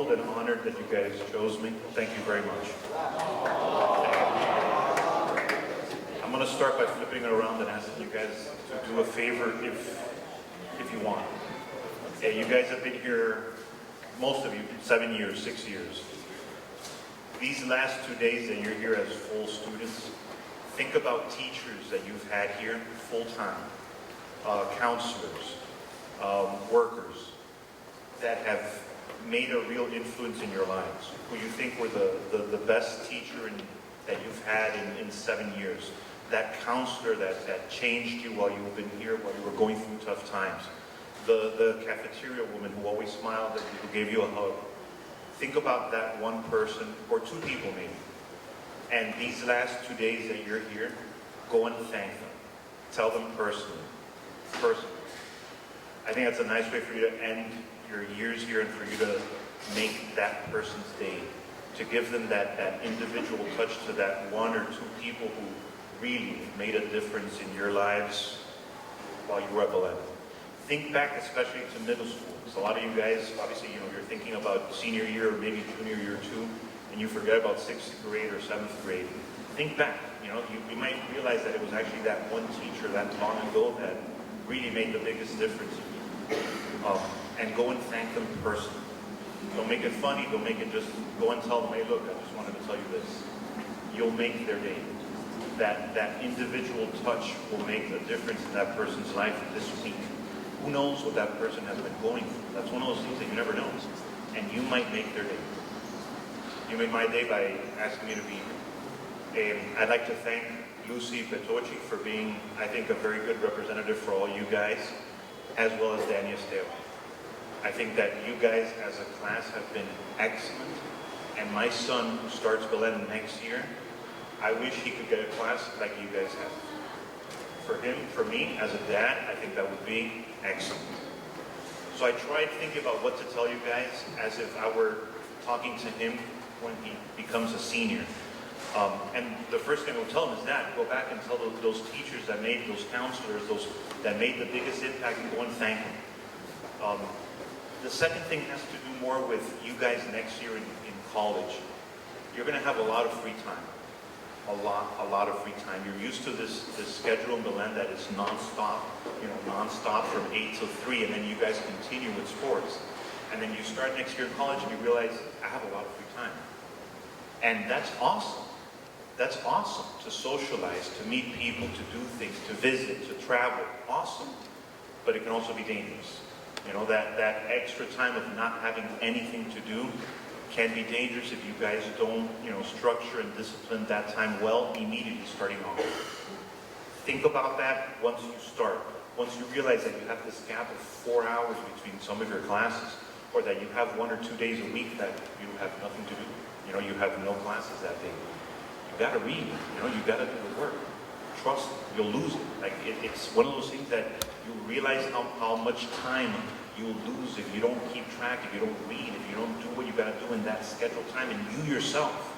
humbled and honored that you guys chose me. Thank you very much. I'm going to start by flipping it around and asking you guys to do a favor if you want. You guys have been here, most of you, 7 years, 6 years. These last 2 days that you're here as full students, think about teachers that you've had here full-time, counselors, workers that have made a real influence in your lives, who you think were the best teacher that you've had in 7 years, that counselor that changed you while you've been here, while you were going through tough times, the cafeteria woman who always smiled at you, who gave you a hug. Think about that one person, or two people maybe. And these last 2 days that you're here, go and thank them. Tell them personally. I think that's a nice way for you to end your years here and for you to make that person's day. To give them that individual touch to that one or two people who really made a difference in your lives while you were at Belen. Think back especially to middle school. Because a lot of you guys, obviously, you're thinking about senior year or maybe junior year too, and you forget about 6th grade or 7th grade. Think back. You might realize that it was actually that one teacher that long ago that really made the biggest difference in you. And go and thank them personally. Don't make it funny. Don't make it just go and tell them, hey, look, I just wanted to tell you this. You'll make their day. That individual touch will make a difference in that person's life this week. Who knows what that person has been going through? That's one of those things that you never know. And you might make their day. You made my day by asking me to be here. And I'd like to thank Lucy Petocci for being, I think, a very good representative for all you guys, as well as Danny Esteo. I think that you guys as a class have been excellent. And my son, who starts Belen next year, I wish he could get a class like you guys have. For him, for me, as a dad, I think that would be excellent. So I tried thinking about what to tell you guys as if I were talking to him when he becomes a senior. And the first thing I would tell him is that, go back and tell those teachers that made, those counselors, those that made the biggest impact, and go and thank them. The second thing has to do more with you guys next year in college. You're going to have a lot of free time. A lot of free time. You're used to this schedule in Belen that is non-stop, non-stop from 8 till 3, and then you guys continue with sports. And then you start next year in college and you realize, I have a lot of free time. And that's awesome. That's awesome to socialize, to meet people, to do things, to visit, to travel. Awesome. But it can also be dangerous. That extra time of not having anything to do can be dangerous if you guys don't, structure and discipline that time well immediately starting off. Think about that once you start. Once you realize that you have this gap of 4 hours between some of your classes, or that you have 1 or 2 days a week that you have nothing to do. You have no classes that day. You gotta read, you gotta do the work. Trust, you'll lose it. It's one of those things that you realize how much time you'll lose if you don't keep track, if you don't read, if you don't do what you gotta do in that scheduled time, and you yourself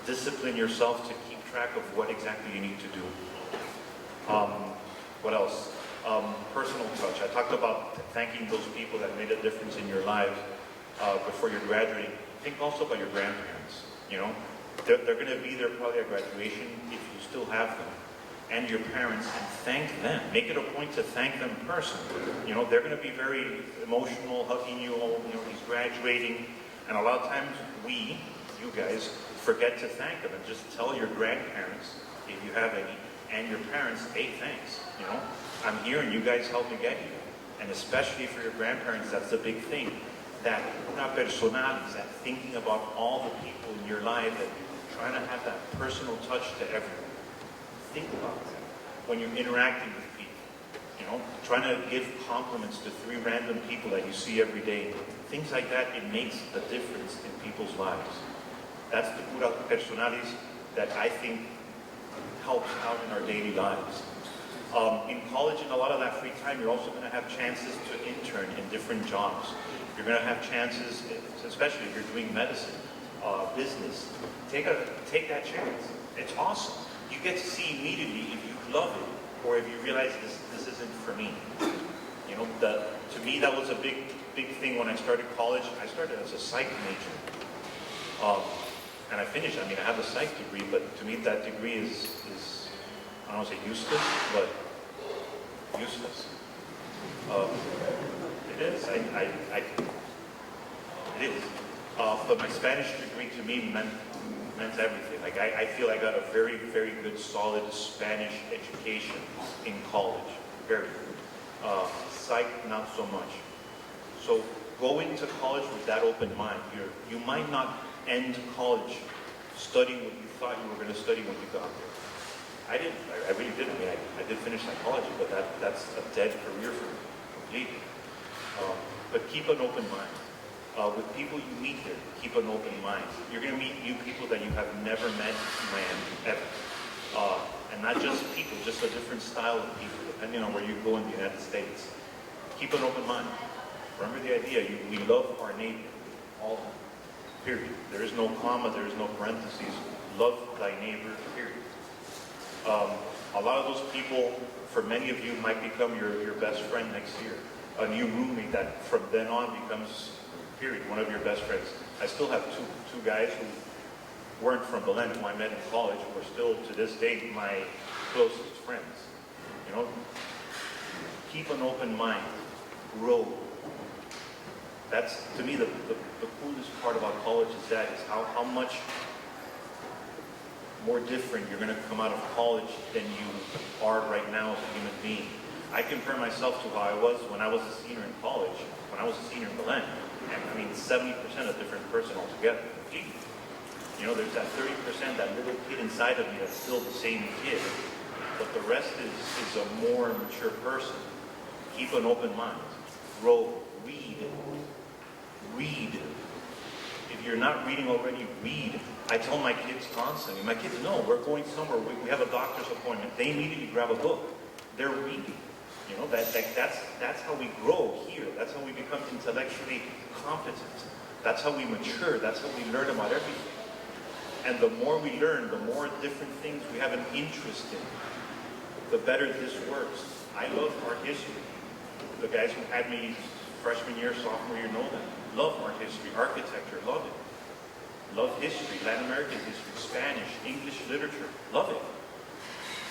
discipline yourself to keep track of what exactly you need to do. What else? Personal touch. I talked about thanking those people that made a difference in your lives before you're graduating. Think also about your grandparents. They're going to be there probably at graduation if you still have them, and your parents, and thank them. Make it a point to thank them personally. They're going to be very emotional, hugging you. He's graduating, and a lot of times you guys, forget to thank them and just tell your grandparents, if you have any, and your parents, hey, thanks. I'm here and you guys helped me get here. And especially for your grandparents, that's the big thing. That una personalis, that thinking about all the people in your life, that trying to have that personal touch to everyone. Think about that when you're interacting with people. Trying to give compliments to 3 random people that you see every day. Things like that, it makes a difference in people's lives. That's the cura personalis that I think helps out in our daily lives. In college, in a lot of that free time, you're also going to have chances to intern in different jobs. You're going to have chances, especially if you're doing medicine, business. Take that chance. It's awesome. You get to see immediately if you love it or if you realize this isn't for me. To to me, that was a big thing when I started college. I started as a psych major. And I finished. I mean, I have a psych degree, but to me that degree is I don't want to say useless, but useless. It is. It is. But my Spanish degree to me meant everything. Like I feel I got a very, very good, solid Spanish education in college. Very good. Psych, not so much. So go into college with that open mind. You might not end college studying what you thought you were going to study when you got there. I didn't. I really didn't. I mean, I did finish psychology, but that's a dead career for me, completely. But keep an open mind. With people you meet there, keep an open mind. You're going to meet new people that you have never met, ever. And not just people, just a different style of people, depending on where you go in the United States. Keep an open mind. Remember the idea, we love our neighbor, all of them, period. There is no comma, there is no parentheses. Love thy neighbor, period. A lot of those people, for many of you, might become your best friend next year. A new roommate that from then on becomes, period, one of your best friends. I still have two guys who weren't from Belen, who I met in college, who are still, to this day, my closest friends. You know, keep an open mind, grow. That's, to me, the coolest part about college is how much more different you're going to come out of college than you are right now as a human being. I compare myself to how I was when I was a senior in college, when I was a senior in Belen. And I mean, 70% a different person altogether. You know, there's that 30%, that little kid inside of me that's still the same kid. But the rest is a more mature person. Keep an open mind. Grow. Read. Read. If you're not reading already, read. I tell my kids constantly, my kids know we're going somewhere, we have a doctor's appointment. They immediately grab a book. They're reading. You know, that's how we grow here. That's how we become intellectually competent. That's how we mature. That's how we learn about everything. And the more we learn, the more different things we have an interest in, the better this works. I love art history. The guys who had me freshman year, sophomore year know that. Love art history, architecture, love it. Love history, Latin American history, Spanish, English literature, love it.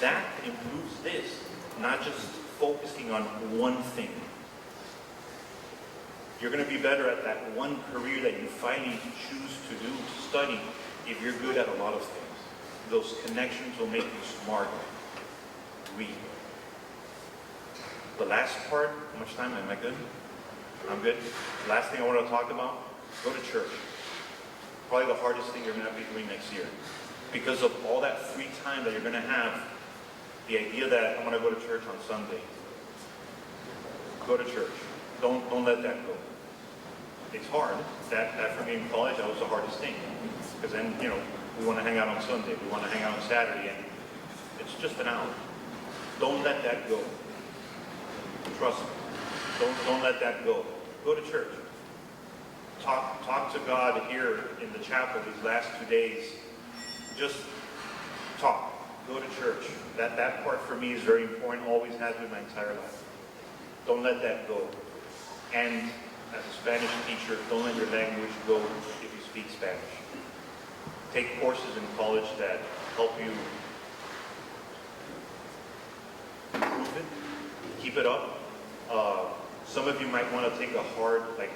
That improves this, not just focusing on one thing. You're going to be better at that one career that you finally choose to do, to study, if you're good at a lot of things. Those connections will make you smarter. Read. The last part, how much time am I good? I'm good. Last thing I want to talk about, go to church. Probably the hardest thing you're going to be doing next year. Because of all that free time that you're going to have, the idea that I'm going to go to church on Sunday. Go to church. Don't let that go. It's hard. That for me in college, that was the hardest thing. Because then, you know, we want to hang out on Sunday. We want to hang out on Saturday. And it's just an hour. Don't let that go. Trust me. Don't let that go. Go to church. Talk to God here in the chapel these last 2 days. Just talk. Go to church. That part for me is very important. Always has been my entire life. Don't let that go. And as a Spanish teacher, don't let your language go if you speak Spanish. Take courses in college that help you improve it. Keep it up. Some of you might want to take a hard, like,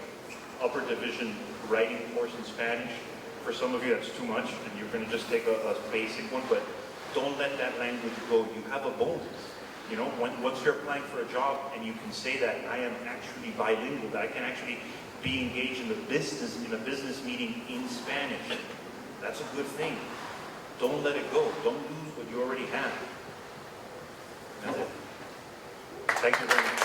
upper division writing course in Spanish. For some of you, that's too much, and you're going to just take a basic one, but don't let that language go. You have a bonus. You know, once you're applying for a job and you can say that I am actually bilingual, that I can actually be engaged in a business meeting in Spanish, that's a good thing. Don't let it go. Don't lose what you already have. That's it. Thank you very much.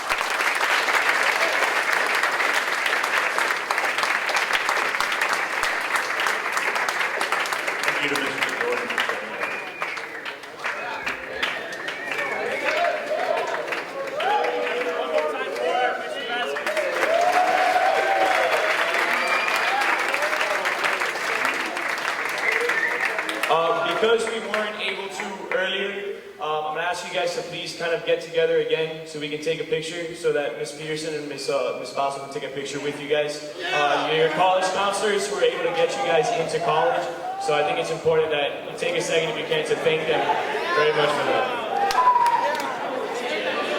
Thank you to Mr. Jordan for setting that up. One more time for Mr. Vazquez. Because we weren't able to earlier, I'm going to ask you guys guys to please kind of get together again so we can take a picture, so that Ms. Peterson and Ms. Basso can take a picture with you guys. Your college counselors who were able to get you guys into college, so I think it's important that you take a second if you can to thank them very much for that.